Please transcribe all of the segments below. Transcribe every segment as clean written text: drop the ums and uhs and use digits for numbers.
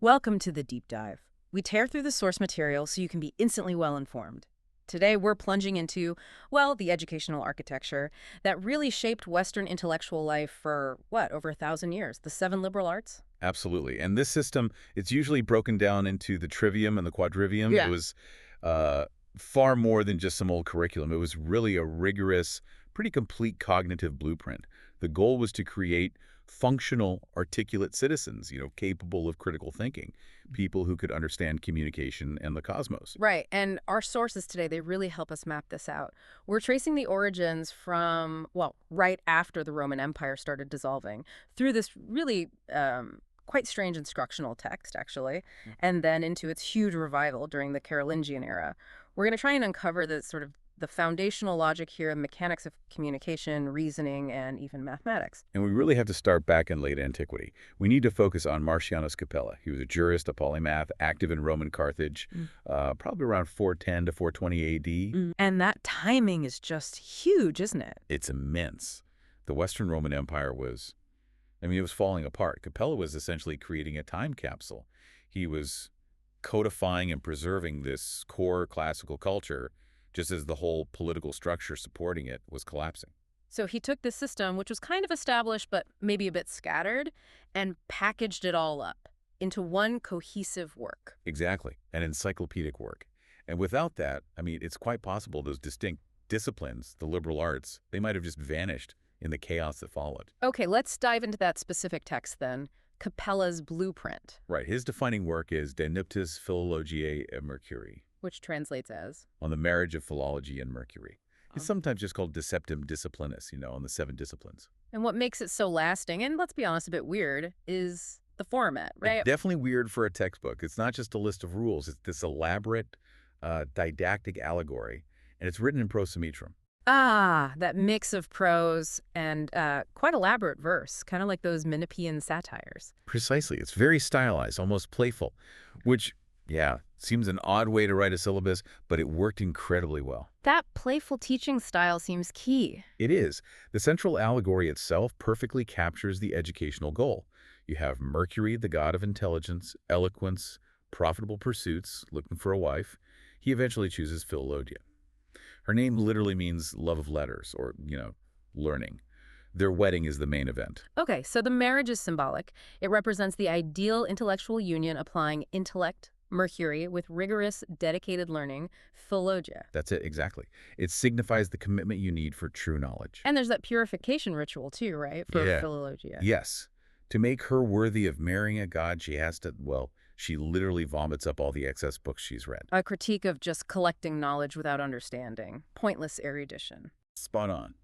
Welcome to the Deep Dive. We tear through the source material so you can be instantly well-informed. Today, we're plunging into, well, the educational architecture that really shaped Western intellectual life for, what, over 1,000 years? The 7 liberal arts? Absolutely. And this system, it's usually broken down into the trivium and the quadrivium. Yeah. It was uh, far more than just some old curriculum. It was really a rigorous, pretty complete cognitive blueprint. The goal was to create functional, articulate citizens, capable of critical thinking, people who could understand communication and the cosmos. Right, and our sources today, they really help us map this out. We're tracing the origins from, well, right after the Roman Empire started dissolving, through this really quite strange instructional text, actually, and then into its huge revival during the Carolingian era. We're going to try and uncover the foundational logic here, mechanics of communication, reasoning, and even mathematics. And we really have to start back in late antiquity. We need to focus on Marcianus Capella. He was a jurist, a polymath, active in Roman Carthage, probably around 410 to 420 AD. And that timing is just huge, isn't it? It's immense. The Western Roman Empire it was falling apart. Capella was essentially creating a time capsule. He was codifying and preserving this core classical culture just as the whole political structure supporting it was collapsing. So he took this system, which was kind of established but maybe a bit scattered, and packaged it all up into one cohesive work. Exactly, an encyclopedic work. And without that, it's quite possible those distinct disciplines, the liberal arts, they might have just vanished in the chaos that followed. Okay, let's dive into that specific text then, Capella's blueprint. Right, his defining work is De Nuptiis Philologiae et Mercurii, Which translates as? on the marriage of philology and Mercury. It's sometimes just called Deceptum Disciplinis, on the 7 disciplines. And what makes it so lasting, and let's be honest, a bit weird, is the format, right? Definitely weird for a textbook. It's not just a list of rules. It's this elaborate, didactic allegory, and it's written in prosometrum. Ah, that mix of prose and quite elaborate verse, kind of like those Menippean satires. Precisely. It's very stylized, almost playful, which, yeah, seems an odd way to write a syllabus, but it worked incredibly well. That playful teaching style seems key. It is. The central allegory itself perfectly captures the educational goal. You have Mercury, the god of intelligence, eloquence, profitable pursuits, looking for a wife. He eventually chooses Philologia. Her name literally means love of letters, or, learning. Their wedding is the main event. Okay, so the marriage is symbolic. It represents the ideal intellectual union applying intellect, Mercury, with rigorous, dedicated learning, Philologia. That's it, exactly. It signifies the commitment you need for true knowledge. And there's that purification ritual too, right, for Yeah. Philologia? Yes. To make her worthy of marrying a god, she has to, she literally vomits up all the excess books she's read. A critique of just collecting knowledge without understanding. Pointless erudition. Spot on.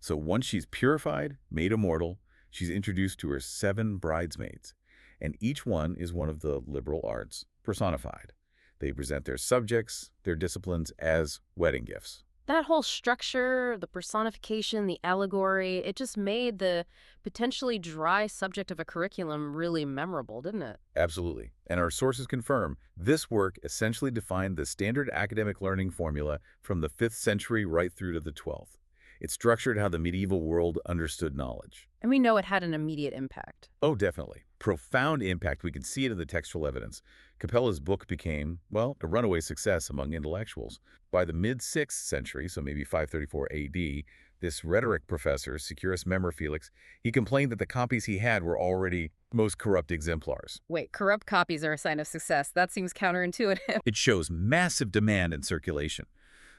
So once she's purified, made immortal, she's introduced to her 7 bridesmaids, and each one is one of the liberal arts personified. They present their subjects, their disciplines as wedding gifts. That whole structure, the personification, the allegory, it just made the potentially dry subject of a curriculum really memorable, didn't it? Absolutely. And our sources confirm this work essentially defined the standard academic learning formula from the 5th century right through to the 12th. It structured how the medieval world understood knowledge. And we know it had an immediate impact. Oh, definitely. Profound impact. We can see it in the textual evidence. Capella's book became, a runaway success among intellectuals. By the mid-6th century, so maybe 534 AD, this rhetoric professor, Securus Memor Felix, he complained that the copies he had were already most corrupt exemplars. Wait, corrupt copies are a sign of success. That seems counterintuitive. It shows massive demand and circulation.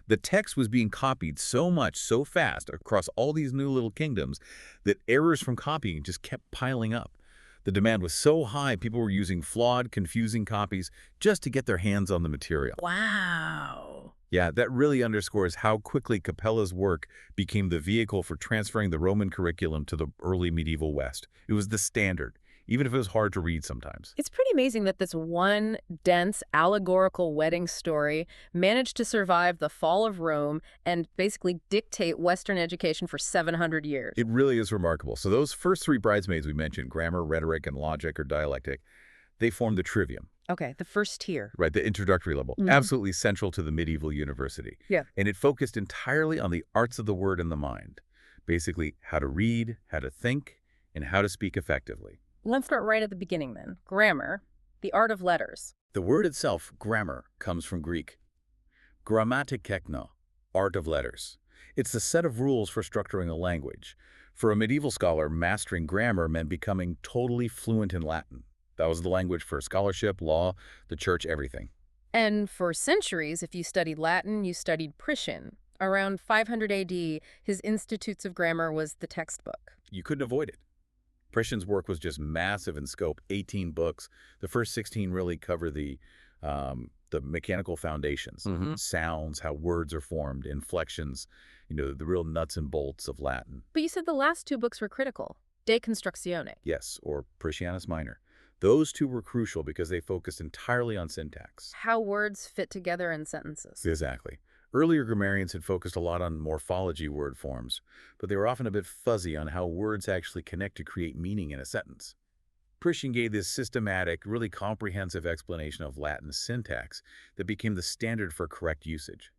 The text was being copied so much, so fast, across all these new little kingdoms, that errors from copying just kept piling up. The demand was so high, people were using flawed, confusing copies just to get their hands on the material. Wow. Yeah, that really underscores how quickly Capella's work became the vehicle for transferring the Roman curriculum to the early medieval West. It was the standard, even if it was hard to read sometimes. It's pretty amazing that this one dense, allegorical wedding story managed to survive the fall of Rome and basically dictate Western education for 700 years. It really is remarkable. So those first 3 bridesmaids we mentioned, grammar, rhetoric, and logic or dialectic, they formed the Trivium. Okay, the first tier. Right, the introductory level, absolutely central to the medieval university. Yeah. And it focused entirely on the arts of the word and the mind. Basically, how to read, how to think, and how to speak effectively. Let's start right at the beginning then. Grammar. The art of letters. The word itself, grammar, comes from Greek. Grammatikekno, art of letters. It's the set of rules for structuring a language. For a medieval scholar, mastering grammar meant becoming totally fluent in Latin. That was the language for scholarship, law, the church, everything. And for centuries, if you studied Latin, you studied Priscian. Around 500 AD, his Institutes of Grammar was the textbook. You couldn't avoid it. Priscian's work was just massive in scope, 18 books. The first 16 really cover the mechanical foundations, sounds, how words are formed, inflections, the real nuts and bolts of Latin. But you said the last two books were critical. De Constructione. Yes, or Priscianus Minor. Those two were crucial because they focused entirely on syntax. How words fit together in sentences. Exactly. Earlier grammarians had focused a lot on morphology word forms, but they were often a bit fuzzy on how words actually connect to create meaning in a sentence. Priscian gave this systematic, really comprehensive explanation of Latin syntax that became the standard for correct usage.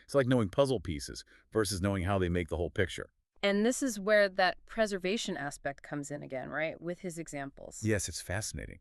It's like knowing puzzle pieces versus knowing how they make the whole picture. And this is where that preservation aspect comes in again, right? With his examples. Yes, it's fascinating.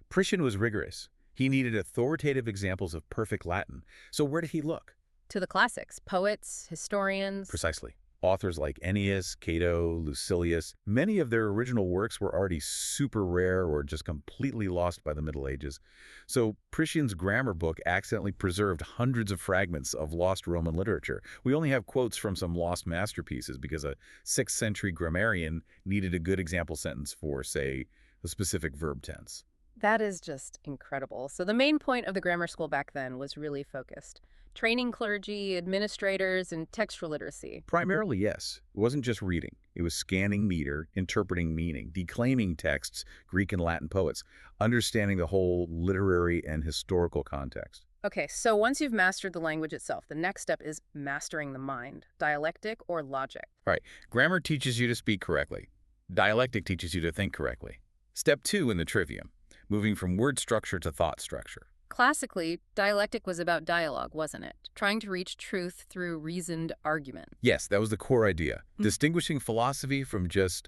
Priscian was rigorous. He needed authoritative examples of perfect Latin. So where did he look? To the classics, poets, historians. Precisely. Authors like Ennius, Cato, Lucilius, many of their original works were already super rare or just completely lost by the Middle Ages. So Priscian's grammar book accidentally preserved hundreds of fragments of lost Roman literature. We only have quotes from some lost masterpieces because a 6th century grammarian needed a good example sentence for, say, a specific verb tense. That is just incredible. So the main point of the grammar school back then was really focused. Training clergy, administrators, and textual literacy. Primarily, yes. It wasn't just reading. It was scanning meter, interpreting meaning, declaiming texts, Greek and Latin poets, understanding the whole literary and historical context. Okay, so once you've mastered the language itself, the next step is mastering the mind, dialectic or logic. Right. Grammar teaches you to speak correctly. Dialectic teaches you to think correctly. Step 2 in the Trivium, moving from word structure to thought structure. Classically, dialectic was about dialogue, wasn't it? Trying to reach truth through reasoned argument. Yes, that was the core idea, distinguishing philosophy from just,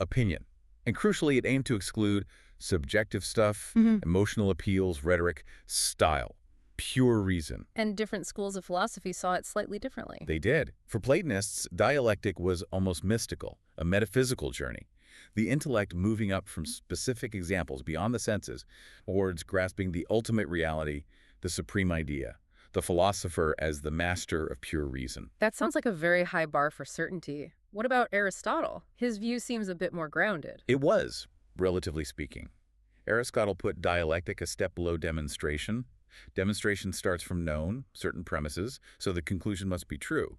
opinion. And crucially, it aimed to exclude subjective stuff, emotional appeals, rhetoric, style, pure reason. And different schools of philosophy saw it slightly differently. They did. For Platonists, dialectic was almost mystical, a metaphysical journey. The intellect moving up from specific examples beyond the senses, towards grasping the ultimate reality, the supreme idea, the philosopher as the master of pure reason. That sounds like a very high bar for certainty. What about Aristotle? His view seems a bit more grounded. It was, relatively speaking. Aristotle put dialectic a step below demonstration. Demonstration starts from known, certain premises, so the conclusion must be true.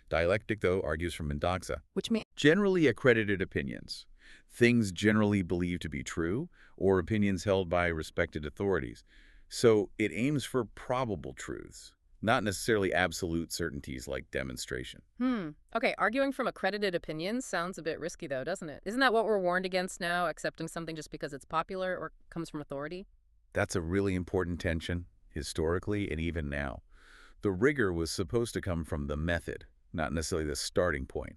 Dialectic, though, argues from endoxa, Which means generally accredited opinions. Things generally believed to be true, or opinions held by respected authorities. So it aims for probable truths, not necessarily absolute certainties like demonstration. Okay, arguing from accredited opinions sounds a bit risky, though, doesn't it? Isn't that what we're warned against now, accepting something just because it's popular or comes from authority? That's a really important tension, historically and even now. The rigor was supposed to come from the method, not necessarily the starting point.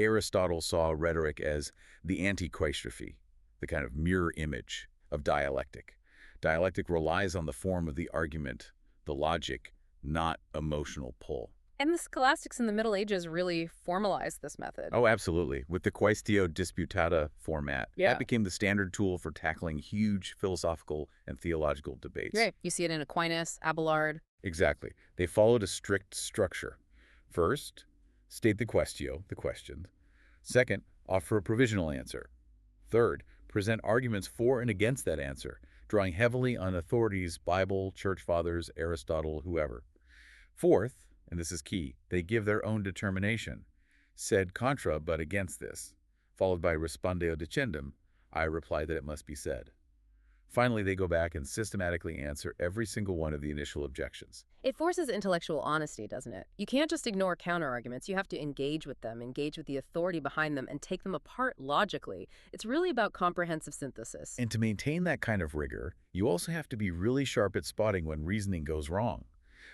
Aristotle saw rhetoric as the antiquastrophe, the kind of mirror image of dialectic. Dialectic relies on the form of the argument, the logic, not emotional pull. And the scholastics in the Middle Ages really formalized this method. Oh, absolutely. With the quaestio disputata format, that became the standard tool for tackling huge philosophical and theological debates. Right. You see it in Aquinas, Abelard. Exactly. They followed a strict structure. First, state the quaestio, the question. Second, offer a provisional answer. Third, present arguments for and against that answer, drawing heavily on authorities, Bible, church fathers, Aristotle, whoever. Fourth, and this is key, they give their own determination. Sed contra, but against this. Followed by respondeo decendum, I reply that it must be said. Finally, they go back and systematically answer every single one of the initial objections. It forces intellectual honesty, doesn't it? You can't just ignore counterarguments. You have to engage with them, engage with the authority behind them, and take them apart logically. It's really about comprehensive synthesis. And to maintain that kind of rigor, you also have to be really sharp at spotting when reasoning goes wrong.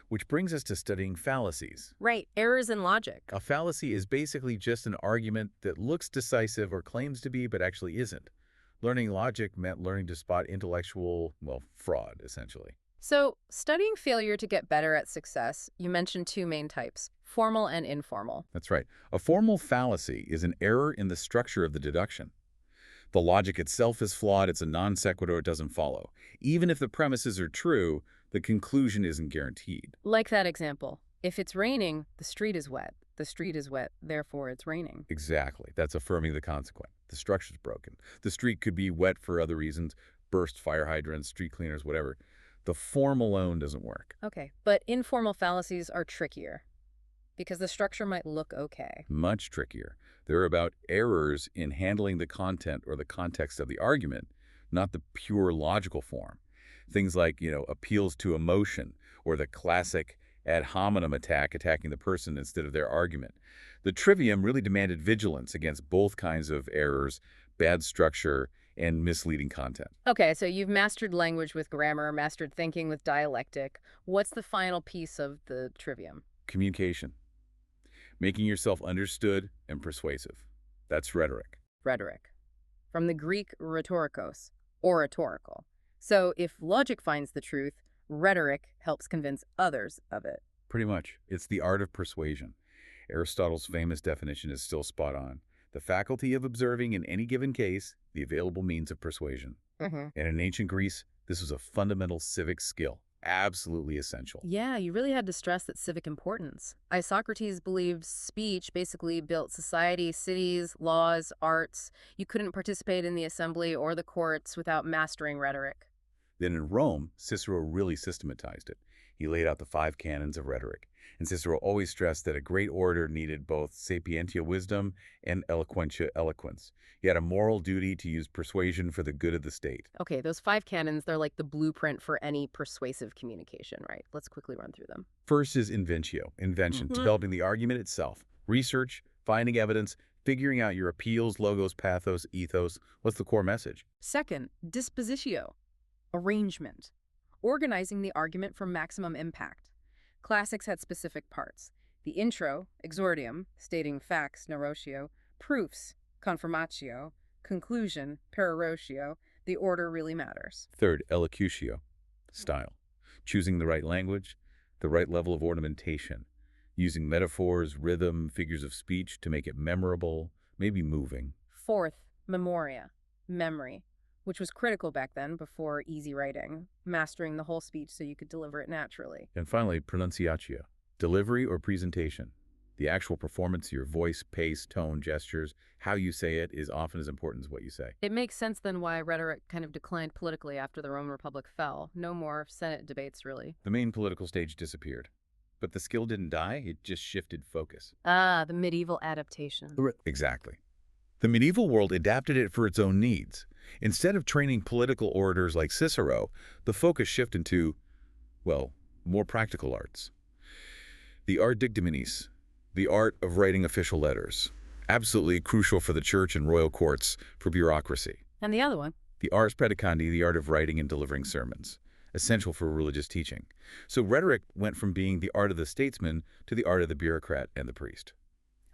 Which brings us to studying fallacies. Right, errors in logic. A fallacy is basically just an argument that looks decisive or claims to be but actually isn't. Learning logic meant learning to spot intellectual, well, fraud, essentially. So, studying failure to get better at success, you mentioned two main types, formal and informal. That's right. A formal fallacy is an error in the structure of the deduction. The logic itself is flawed, it's a non sequitur, it doesn't follow. Even if the premises are true, the conclusion isn't guaranteed. Like that example. If it's raining, the street is wet. The street is wet, therefore it's raining. Exactly. That's affirming the consequent. The structure's broken. The street could be wet for other reasons, burst fire hydrants, street cleaners, whatever. The form alone doesn't work. Okay, but informal fallacies are trickier because the structure might look okay. Much trickier. They're about errors in handling the content or the context of the argument, not the pure logical form. Things like, appeals to emotion or the classic ad hominem attack, attacking the person instead of their argument. The Trivium really demanded vigilance against both kinds of errors, bad structure, and misleading content. Okay, so you've mastered language with grammar, mastered thinking with dialectic. What's the final piece of the trivium? Communication. Making yourself understood and persuasive. That's rhetoric. Rhetoric. From the Greek rhetorikos, oratorical. So if logic finds the truth, rhetoric helps convince others of it. Pretty much. It's the art of persuasion. Aristotle's famous definition is still spot on. The faculty of observing in any given case the available means of persuasion. Mm-hmm. And in ancient Greece, this was a fundamental civic skill, absolutely essential. Yeah, you really had to stress that civic importance. Isocrates believed speech basically built society, cities, laws, arts. You couldn't participate in the assembly or the courts without mastering rhetoric. Then in Rome, Cicero really systematized it. He laid out the 5 canons of rhetoric. And Cicero always stressed that a great orator needed both sapientia wisdom and eloquentia eloquence. He had a moral duty to use persuasion for the good of the state. Okay, those 5 canons, they're like the blueprint for any persuasive communication, right? Let's quickly run through them. First is inventio, invention, developing the argument itself. Research, finding evidence, figuring out your appeals, logos, pathos, ethos. What's the core message? Second, dispositio, arrangement, organizing the argument for maximum impact. Classics had specific parts. The intro, exordium, stating facts, narratio, proofs, confirmatio, conclusion, perorotio. The order really matters. Third, elocutio, style. Choosing the right language, the right level of ornamentation, using metaphors, rhythm, figures of speech to make it memorable, maybe moving. Fourth, memoria, memory, which was critical back then before easy writing, mastering the whole speech so you could deliver it naturally. And finally, pronunciatio, delivery or presentation. The actual performance, your voice, pace, tone, gestures, how you say it is often as important as what you say. It makes sense then why rhetoric kind of declined politically after the Roman Republic fell. No more Senate debates, really. The main political stage disappeared. But the skill didn't die, it just shifted focus. Ah, the medieval adaptation. Exactly. The medieval world adapted it for its own needs. Instead of training political orators like Cicero, the focus shifted to, well, more practical arts. The art dictaminis, the art of writing official letters. Absolutely crucial for the church and royal courts, for bureaucracy. And the other one? The ars predicandi, the art of writing and delivering sermons. Essential for religious teaching. So rhetoric went from being the art of the statesman to the art of the bureaucrat and the priest.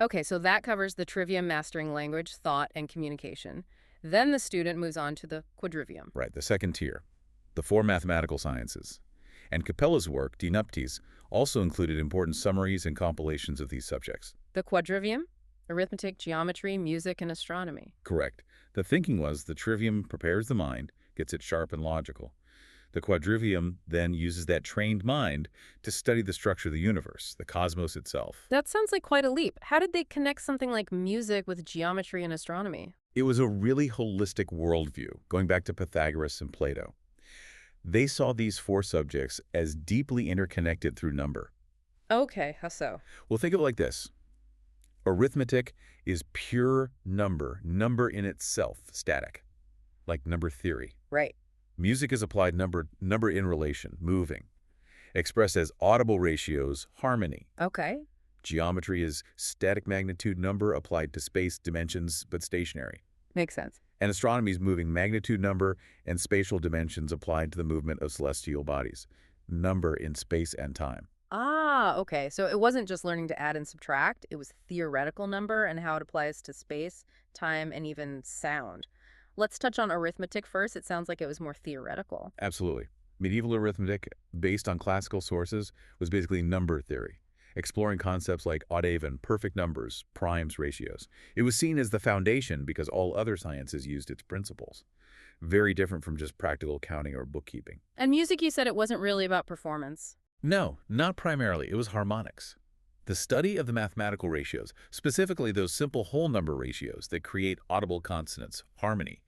Okay, so that covers the trivium, mastering language, thought, and communication. Then the student moves on to the quadrivium. Right, the second tier. The 4 mathematical sciences. And Capella's work, De Nuptiis, also included important summaries and compilations of these subjects. The quadrivium? Arithmetic, geometry, music, and astronomy. Correct. The thinking was the trivium prepares the mind, gets it sharp and logical. The quadrivium then uses that trained mind to study the structure of the universe, the cosmos itself. That sounds like quite a leap. How did they connect something like music with geometry and astronomy? It was a really holistic worldview, going back to Pythagoras and Plato. They saw these 4 subjects as deeply interconnected through number. Okay, how so? Well, think of it like this. Arithmetic is pure number, number in itself, static, like number theory. Right. Music is applied number in relation, moving, expressed as audible ratios, harmony. Okay. Geometry is static magnitude number applied to space dimensions, but stationary. Makes sense. And astronomy is moving magnitude number and spatial dimensions applied to the movement of celestial bodies, number in space and time. Ah, okay. So it wasn't just learning to add and subtract. It was theoretical number and how it applies to space, time, and even sound. Let's touch on arithmetic first. It sounds like it was more theoretical. Absolutely. Medieval arithmetic, based on classical sources, was basically number theory, exploring concepts like odd-even, perfect numbers, primes, ratios. It was seen as the foundation because all other sciences used its principles. Very different from just practical counting or bookkeeping. And music, you said it wasn't really about performance. No, not primarily. It was harmonics. The study of the mathematical ratios, specifically those simple whole number ratios that create audible consonants, harmony.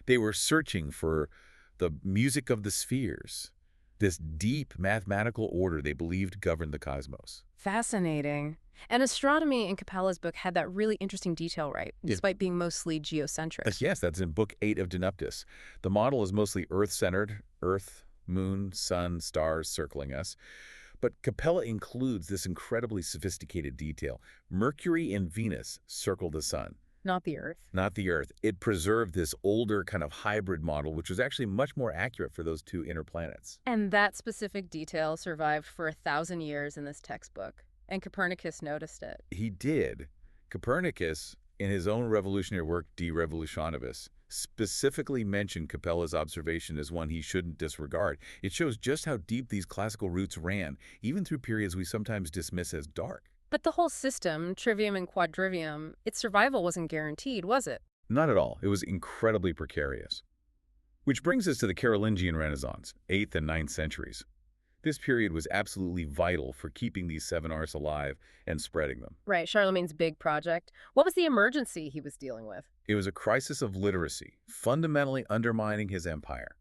They were searching for the music of the spheres, this deep mathematical order they believed governed the cosmos. Fascinating. And astronomy in Capella's book had that really interesting detail right, Yeah. despite being mostly geocentric. Yes, that's in Book 8 of Denuptus. The model is mostly Earth-centered, Earth, moon, sun, stars circling us. But Capella includes this incredibly sophisticated detail. Mercury and Venus circle the sun, Not the Earth. not the Earth. It preserved this older kind of hybrid model, which was actually much more accurate for those two inner planets. And that specific detail survived for 1,000 years in this textbook. And Copernicus noticed it. He did. Copernicus, in his own revolutionary work, De Revolutionibus, specifically mentioned Capella's observation as one he shouldn't disregard. It shows just how deep these classical roots ran, even through periods we sometimes dismiss as dark. But the whole system, Trivium and Quadrivium, its survival wasn't guaranteed, was it? Not at all. It was incredibly precarious. Which brings us to the Carolingian Renaissance, 8th and 9th centuries. This period was absolutely vital for keeping these seven arts alive and spreading them. Right, Charlemagne's big project. What was the emergency he was dealing with? It was a crisis of literacy, fundamentally undermining his empire.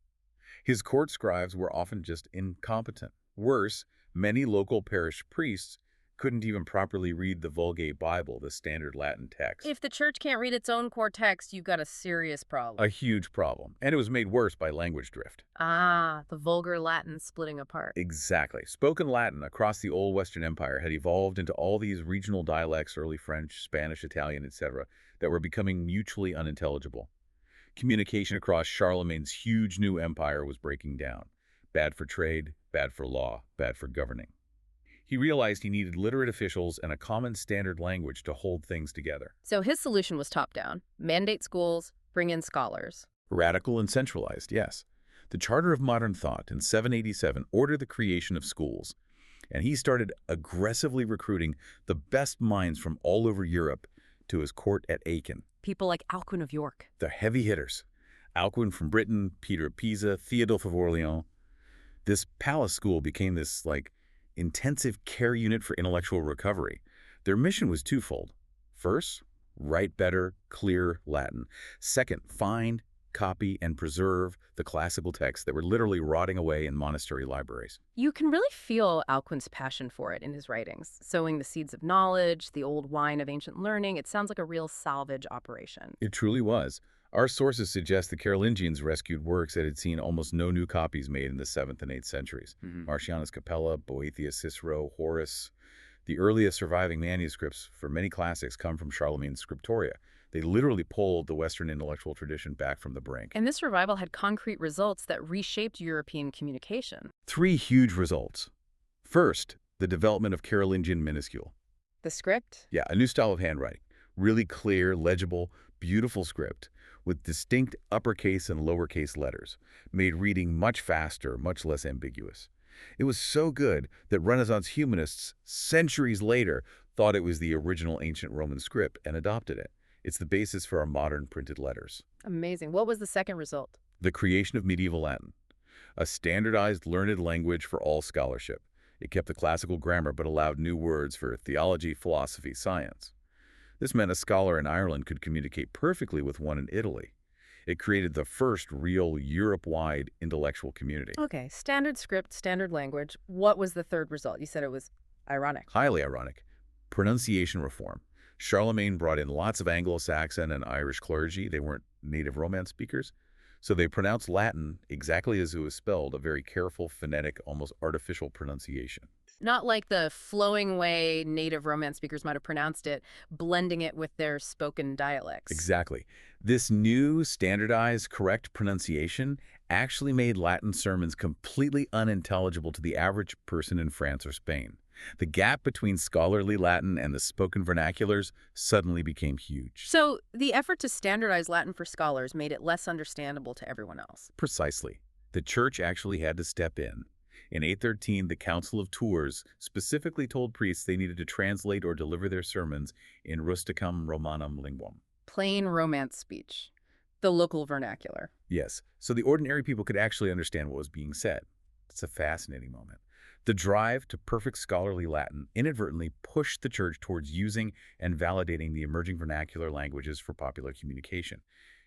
His court scribes were often just incompetent. Worse, many local parish priests couldn't even properly read the Vulgate Bible, the standard Latin text. If the church can't read its own core text, you've got a serious problem. A huge problem. And it was made worse by language drift. Ah, the vulgar Latin splitting apart. Exactly. Spoken Latin across the old Western Empire had evolved into all these regional dialects, early French, Spanish, Italian, etc., that were becoming mutually unintelligible. Communication across Charlemagne's huge new empire was breaking down. Bad for trade, bad for law, bad for governing. He realized he needed literate officials and a common standard language to hold things together. So his solution was top-down. Mandate schools, bring in scholars. Radical and centralized, yes. The Charter of Modern Thought in 787 ordered the creation of schools, and he started aggressively recruiting the best minds from all over Europe to his court at Aachen. People like Alcuin of York. The heavy hitters. Alcuin from Britain, Peter of Pisa, Theodulf of Orleans. This palace school became this, intensive care unit for intellectual recovery. Their mission was twofold. First, write better, clear Latin. Second, find, copy, and preserve the classical texts that were literally rotting away in monastery libraries. You can really feel Alcuin's passion for it in his writings. Sowing the seeds of knowledge, the old wine of ancient learning. It sounds like a real salvage operation. It truly was. Our sources suggest the Carolingians rescued works that had seen almost no new copies made in the 7th and 8th centuries. Martianus Capella, Boethius Cicero, Hortus. The earliest surviving manuscripts for many classics come from Charlemagne's scriptoria. They literally pulled the Western intellectual tradition back from the brink. And this revival had concrete results that reshaped European communication. 3 huge results. First, the development of Carolingian minuscule. The script? Yeah, a new style of handwriting. Really clear, legible, beautiful script with distinct uppercase and lowercase letters, made reading much faster, much less ambiguous. It was so good that Renaissance humanists, centuries later, thought it was the original ancient Roman script and adopted it. It's the basis for our modern printed letters. Amazing. What was the second result? The creation of medieval Latin, a standardized learned language for all scholarship. It kept the classical grammar but allowed new words for theology, philosophy, science. This meant a scholar in Ireland could communicate perfectly with one in Italy. It created the first real Europe-wide intellectual community. Okay, standard script, standard language. What was the third result? You said it was ironic. Highly ironic. Pronunciation reform. Charlemagne brought in lots of Anglo-Saxon and Irish clergy. They weren't native Romance speakers. So they pronounced Latin exactly as it was spelled, a very careful, phonetic, almost artificial pronunciation. Not like the flowing way native Romance speakers might have pronounced it, blending it with their spoken dialects. Exactly. This new, standardized, correct pronunciation actually made Latin sermons completely unintelligible to the average person in France or Spain. The gap between scholarly Latin and the spoken vernaculars suddenly became huge. So the effort to standardize Latin for scholars made it less understandable to everyone else. Precisely. The church actually had to step in. In 813, the Council of Tours specifically told priests they needed to translate or deliver their sermons in rusticum Romanum linguam. Plain Romance speech. The local vernacular. Yes, so the ordinary people could actually understand what was being said. It's a fascinating moment. The drive to perfect scholarly Latin inadvertently pushed the church towards using and validating the emerging vernacular languages for popular communication.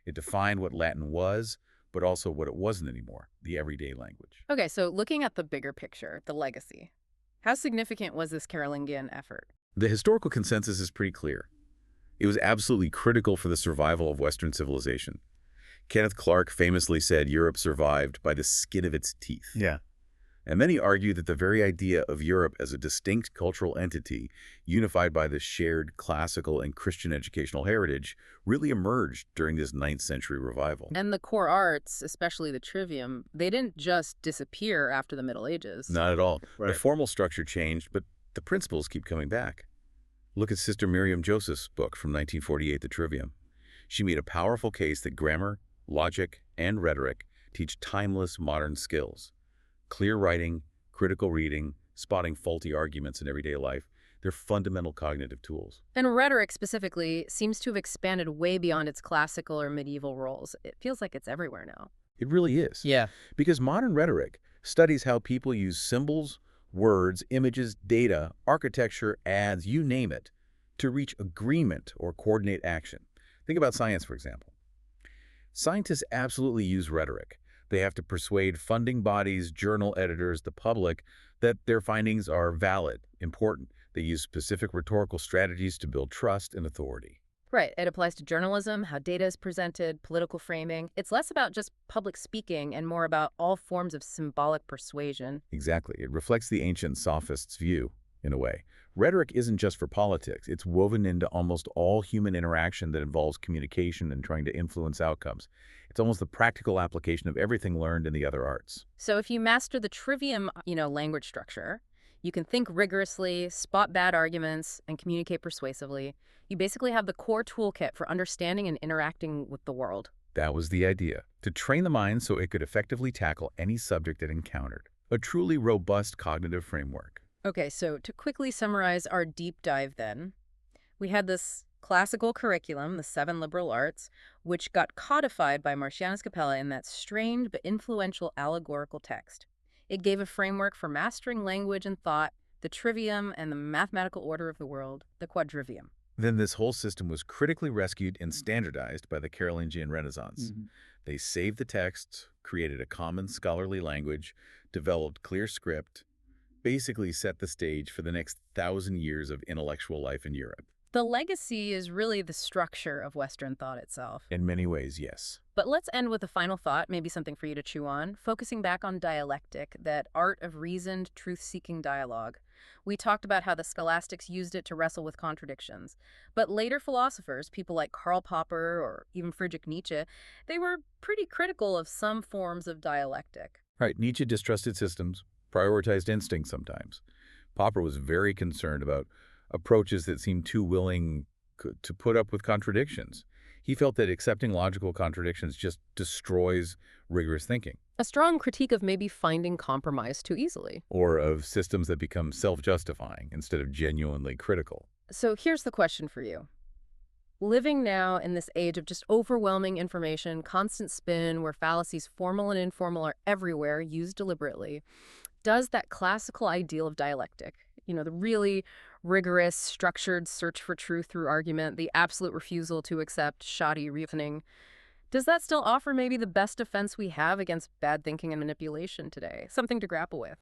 It defined what Latin was, but also what it wasn't anymore, the everyday language. Okay, so looking at the bigger picture, the legacy. How significant was this Carolingian effort? The historical consensus is pretty clear. It was absolutely critical for the survival of Western civilization. Kenneth Clark famously said Europe survived by the skin of its teeth. Yeah. And many argue that the very idea of Europe as a distinct cultural entity, unified by the shared classical and Christian educational heritage, really emerged during this 9th century revival. And the core arts, especially the Trivium, they didn't just disappear after the Middle Ages. Not at all. Right. The formal structure changed, but the principles keep coming back. Look at Sister Miriam Joseph's book from 1948, The Trivium. She made a powerful case that grammar, logic, and rhetoric teach timeless modern skills. Clear writing, critical reading, spotting faulty arguments in everyday life, they're fundamental cognitive tools. And rhetoric specifically seems to have expanded way beyond its classical or medieval roles. It feels like it's everywhere now. It really is. Yeah. Because modern rhetoric studies how people use symbols, words, images, data, architecture, ads, you name it, to reach agreement or coordinate action. Think about science, for example. Scientists absolutely use rhetoric. They have to persuade funding bodies, journal editors, the public that their findings are valid, important. They use specific rhetorical strategies to build trust and authority. Right. It applies to journalism, how data is presented, political framing. It's less about just public speaking and more about all forms of symbolic persuasion. Exactly. It reflects the ancient sophists' view, in a way. Rhetoric isn't just for politics. It's woven into almost all human interaction that involves communication and trying to influence outcomes. It's almost the practical application of everything learned in the other arts. So if you master the Trivium, language structure, you can think rigorously, spot bad arguments, and communicate persuasively. You basically have the core toolkit for understanding and interacting with the world. That was the idea, to train the mind so it could effectively tackle any subject it encountered. A truly robust cognitive framework. Okay, so to quickly summarize our deep dive then, we had this classical curriculum, the 7 liberal arts, which got codified by Marcianus Capella in that strange but influential allegorical text. It gave a framework for mastering language and thought, the trivium and the mathematical order of the world, the quadrivium. Then this whole system was critically rescued and standardized by the Carolingian Renaissance. They saved the text, created a common scholarly language, developed clear script, basically set the stage for the next 1,000 years of intellectual life in Europe. The legacy is really the structure of Western thought itself. In many ways, yes. But let's end with a final thought, maybe something for you to chew on, focusing back on dialectic, that art of reasoned, truth-seeking dialogue. We talked about how the scholastics used it to wrestle with contradictions. But later philosophers, people like Karl Popper or even Friedrich Nietzsche, they were pretty critical of some forms of dialectic. Right, Nietzsche distrusted systems, prioritized instinct sometimes. Popper was very concerned about approaches that seemed too willing to put up with contradictions. He felt that accepting logical contradictions just destroys rigorous thinking. A strong critique of maybe finding compromise too easily. Or of systems that become self-justifying instead of genuinely critical. So here's the question for you. Living now in this age of just overwhelming information, constant spin, where fallacies formal and informal are everywhere, used deliberately, does that classical ideal of dialectic, the really rigorous, structured search for truth through argument, the absolute refusal to accept shoddy reasoning, does that still offer maybe the best defense we have against bad thinking and manipulation today? Something to grapple with.